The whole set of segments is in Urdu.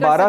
12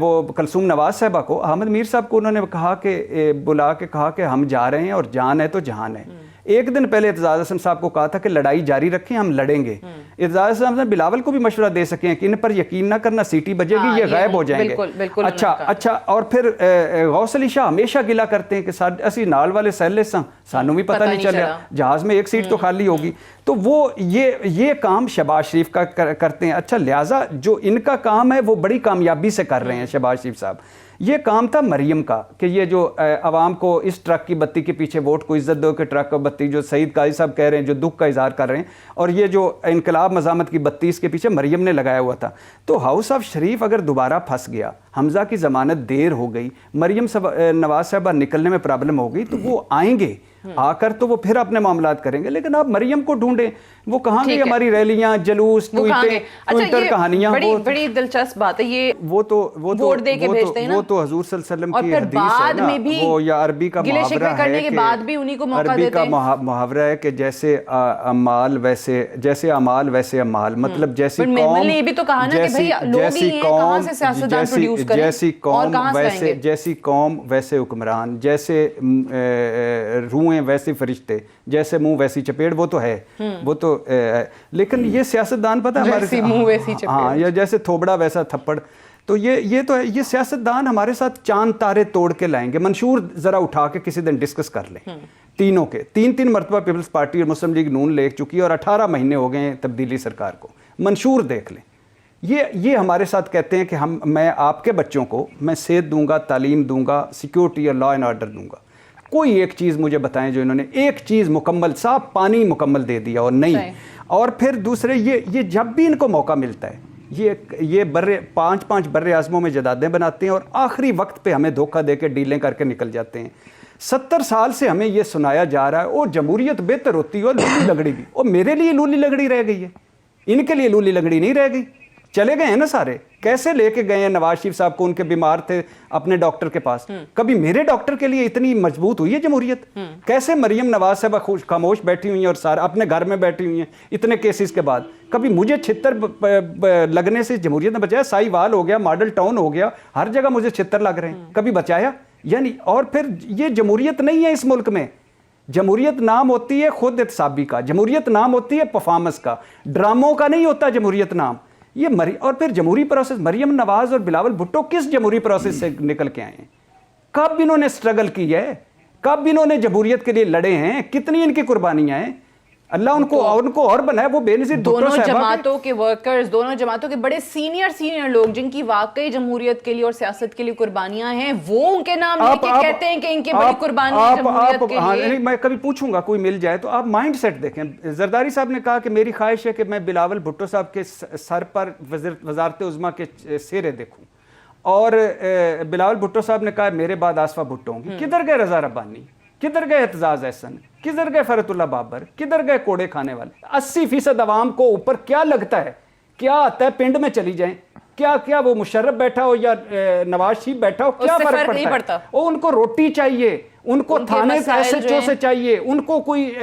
وہ کلثوم نواز صاحبہ کو, احمد میر صاحب کو انہوں نے کہا کہ بلا کے کہا کہ ہم جا رہے ہیں اور جان ہے تو جہان ہے. ایک دن پہلے اعتزاز احسن صاحب کو کہا تھا کہ لڑائی جاری رکھیں, ہم لڑیں گے. اعتزاز احسن صاحب نے بلاول کو بھی مشورہ دے سکے ہیں کہ ان پر یقین نہ کرنا, سیٹی بجے گی, یہ غائب ہو جائیں گے. اچھا اور پھر غوث علی شاہ ہمیشہ گلا کرتے ہیں کہ اسی نال والے سیلے ساں سانوں بھی پتہ نہیں چلیا, جہاز میں ایک سیٹ تو خالی ہوگی. تو وہ یہ کام شہباز شریف کا کرتے ہیں. اچھا لہٰذا جو ان کا کام ہے وہ بڑی کامیابی سے کر رہے ہیں شہباز شریف صاحب. یہ کام تھا مریم کا کہ یہ جو عوام کو اس ٹرک کی بتی کے پیچھے ووٹ کو عزت دو کہ ٹرک کا بتی, جو سعید قاضی صاحب کہہ رہے ہیں, جو دکھ کا اظہار کر رہے ہیں, اور یہ جو انقلاب مزاحمت کی بتی اس کے پیچھے مریم نے لگایا ہوا تھا. تو ہاؤس آف شریف اگر دوبارہ پھنس گیا, حمزہ کی ضمانت دیر ہو گئی, مریم نواز صاحبہ نکلنے میں پرابلم ہو گئی, تو وہ آئیں گے, آ کر تو وہ پھر اپنے معاملات کریں گے. لیکن آپ مریم کو ڈھونڈیں, وہ کہاں گئی ہماری ریلیاں, جلوس, ٹویٹر کہانیاں. بڑی دلچسپ بات ہے یہ, وہ تو حضور صلی اللہ علیہ وسلم کی حدیث ہے نا, وہ یا عربی کا محاورہ ہے کہ عربی کا محاورہ ہے کہ جیسے اعمال ویسے اعمال, مطلب جیسی قوم ویسے حکمران, جیسے روحیں ویسے فرشتے, جیسے منہ ویسی چپیڑ. وہ تو ہے, وہ تو لیکن یہ سیاستدان پتہ ہے ہمارے, ہاں, یا جیسے تھوبڑا ویسا تھپڑ. تو یہ تو ہے, یہ سیاستدان ہمارے ساتھ چاند تارے توڑ کے لائیں گے. منشور ذرا اٹھا کے کسی دن ڈسکس کر لیں, تینوں کے 3 مرتبہ پیپلز پارٹی اور مسلم لیگ نون لے چکی ہے اور 18 مہینے ہو گئے ہیں تبدیلی سرکار کو. منشور دیکھ لیں. یہ ہمارے ساتھ کہتے ہیں کہ میں آپ کے بچوں کو میں صحت دوں گا, تعلیم دوں گا, سیکیورٹی اور لا اینڈ آرڈر دوں گا. کوئی ایک چیز مجھے بتائیں جو انہوں نے ایک چیز مکمل, صاف پانی مکمل دے دیا اور نہیں. اور پھر دوسرے یہ جب بھی ان کو موقع ملتا ہے یہ 5 بر اعظموں میں جدادیں بناتے ہیں اور آخری وقت پہ ہمیں دھوکہ دے کے ڈیلیں کر کے نکل جاتے ہیں. 70 سال سے ہمیں یہ سنایا جا رہا ہے وہ جمہوریت بہتر ہوتی ہے اور لولی لنگڑی بھی. اور میرے لیے لولی لنگڑی رہ گئی ہے, ان کے لیے لولی لنگڑی نہیں رہ گئی. چلے گئے ہیں نا سارے, کیسے لے کے گئے ہیں نواز شریف صاحب کو, ان کے بیمار تھے اپنے ڈاکٹر کے پاس. کبھی میرے ڈاکٹر کے لیے اتنی مضبوط ہوئی ہے جمہوریت؟ کیسے مریم نواز صاحبہ خاموش بیٹھی ہوئی ہیں اور سارے اپنے گھر میں بیٹھی ہوئی ہیں اتنے کیسز کے بعد. کبھی مجھے چھتر لگنے سے جمہوریت نے بچایا؟ سائی وال ہو گیا, ماڈل ٹاؤن ہو گیا, ہر جگہ مجھے چھتر لگ رہے ہیں, کبھی بچایا؟ یعنی اور پھر یہ جمہوریت نہیں ہے اس ملک میں. جمہوریت نام ہوتی ہے خود احتسابی کا, جمہوریت نام ہوتی ہے پرفارمنس کا, ڈراموں کا نہیں ہوتا جمہوریت نام. یہ اور پھر جمہوری پروسیس, مریم نواز اور بلاول بھٹو کس جمہوری پروسیس سے نکل کے آئے ہیں؟ کب انہوں نے سٹرگل کی ہے, کب انہوں نے جمہوریت کے لیے لڑے ہیں, کتنی ان کی قربانیاں ہیں. اللہ ان کو اور بنائے. وہ بے نظیر دونوں جماعتوں کے ورکرز, دونوں جماعتوں کے بڑے سینئر لوگ جن کی واقعی جمہوریت کے لیے اور سیاست کے لیے قربانیاں ہیں, وہ ان کے نام لے کے کہتے ہیں کہ ان کی بڑی قربانیاں جمہوریت کے لیے. میں کبھی پوچھوں گا کوئی مل جائے تو آپ مائنڈ سیٹ دیکھیں. زرداری صاحب نے کہا کہ میری خواہش ہے کہ میں بلاول بھٹو صاحب کے سر پر وزارت عظمیٰ کے سیرے دیکھوں, اور بلاول بھٹو صاحب نے کہا میرے بعد آصفہ بھٹو ہوں گی. کدھر گئے رضا ربانی, کدھر گئے اعتزاز احسن, کدھر گئے فرت اللہ بابر, کدھر گئے کوڑے کھانے والے؟ 80% عوام کو اوپر کیا لگتا ہے, کیا آتا ہے پنڈ میں چلی جائیں, کیا وہ مشرف بیٹھا ہو یا نواز شریف بیٹھا ہو, کیا فرق پڑتا ہے؟ وہ ان کو روٹی چاہیے, ان کو تھانے ایس ایچ او سے چاہیے, ان کو کوئی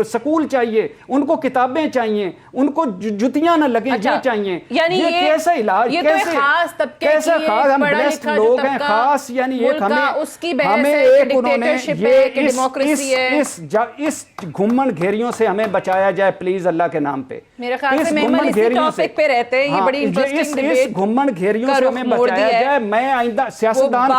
سکول چاہیے, ان کو کتابیں چاہیے, ان کو جتیاں نہ لگیں یہ چاہیے. یہ کیسا علاج, کیسا خاص, ہم بلیسڈ لوگ ہیں خاص. یعنی ہمیں ایک انہوں نے اس گھمنڈ گھیریوں سے ہمیں بچایا جائے پلیز اللہ کے نام پہ. میرے خیال سے محمد اسی ٹاپک پہ رہتے ہیں, یہ بڑی انٹرسٹنگ ڈیبیٹ. اس گھمنڈ گھیریوں سے ہمیں بچایا جائے. میں آئندہ سیاستدان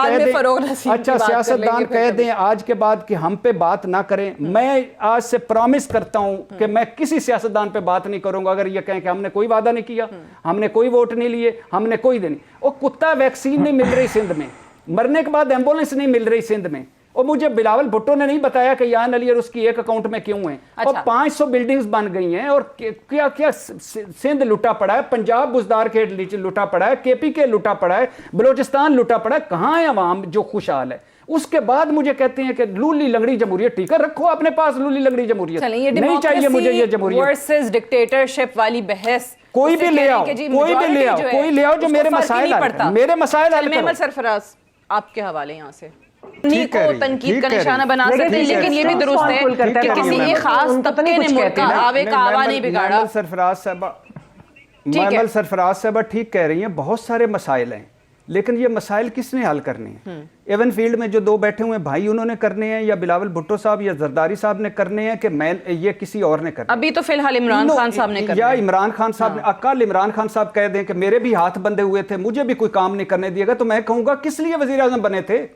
کہہ دیں آج کے بعد کہ ہم پہ بات نہ کریں. میں آج سے پرامس کرتا ہوں کہ میں کسی سیاستدان پہ بات نہیں کروں گا اگر یہ کہیں کہ ہم نے کوئی وعدہ نہیں کیا, ہم نے کوئی ووٹ نہیں لیے, ہم نے کوئی دن. اور کتا ویکسین نہیں مل رہی سندھ میں, مرنے کے بعد ایمبولینس نہیں مل رہی سندھ میں. اور مجھے بلاول بھٹو نے نہیں بتایا کہ یان علی اور اس کی ایک اکاؤنٹ میں کیوں ہیں. اور 500 بلڈنگز بن گئی ہیں, اور کیا سندھ لٹا پڑا ہے, پنجاب بزدار کے لٹا پڑا ہے, کے پی کے لٹا پڑا ہے, بلوچستان لٹا پڑا ہے. کہاں ہے عوام جو خوشحال ہے؟ اس کے بعد مجھے کہتے ہیں کہ لولی لنگڑی جمہوریت. ٹھیک ہے, رکھو اپنے پاس لولی لنگڑی جمہوریت, نہیں چاہیے مجھے یہ جمہوریت ورسز ڈکٹیٹرشپ والی بحث. کوئی بھی لے آؤ, کوئی لے آؤ جو میرے مسائل حل کرے. محمد سرفراز آپ کے حوالے یہاں سے کو تنقید کا نشانہ بنا سکتے ہیں, لیکن یہ بھی درست ہے کہ کسی ایک خاص طبقے نے ملک کا آوے کا آوا نہیں بگاڑا. محمد سرفراز صاحبہ ٹھیک کہہ رہی ہیں, بہت سارے مسائل ہیں لیکن یہ مسائل کس نے حل کرنے ہیں؟ ایون فیلڈ میں جو دو بیٹھے ہوئے بھائی انہوں نے کرنے ہیں، یا بلاول بھٹو صاحب یا زرداری صاحب نے کرنے ہیں، کہ میں یہ کسی اور نے کرنے ہیں؟ ابھی تو فی الحال عمران خان صاحب نے کرنے یا عمران خان صاحب نے، کل عمران خان صاحب کہہ دیں کہ میرے بھی ہاتھ بندھے ہوئے تھے، مجھے بھی کوئی کام نہیں کرنے دیا گا، تو میں کہوں گا کس لیے وزیر اعظم بنے تھے؟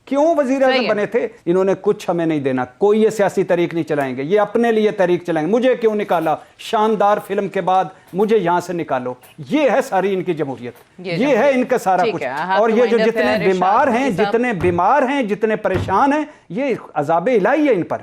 کیوں وزیر اعظم بنے تھے؟ انہوں نے کچھ ہمیں نہیں دینا، کوئی یہ سیاسی طریق نہیں چلائیں گے، یہ اپنے لیے طریق چلائیں گے۔ مجھے کیوں نکالا؟ شاندار فلم کے بعد مجھے یہاں سے نکالو۔ یہ ہے ساری ان کی جمہوریت، یہ ہے ان کا سارا کچھ۔ اور یہ جو جتنے بیمار ہیں، جتنے پریشان ہیں، یہ عذاب الہی ہے ان پر۔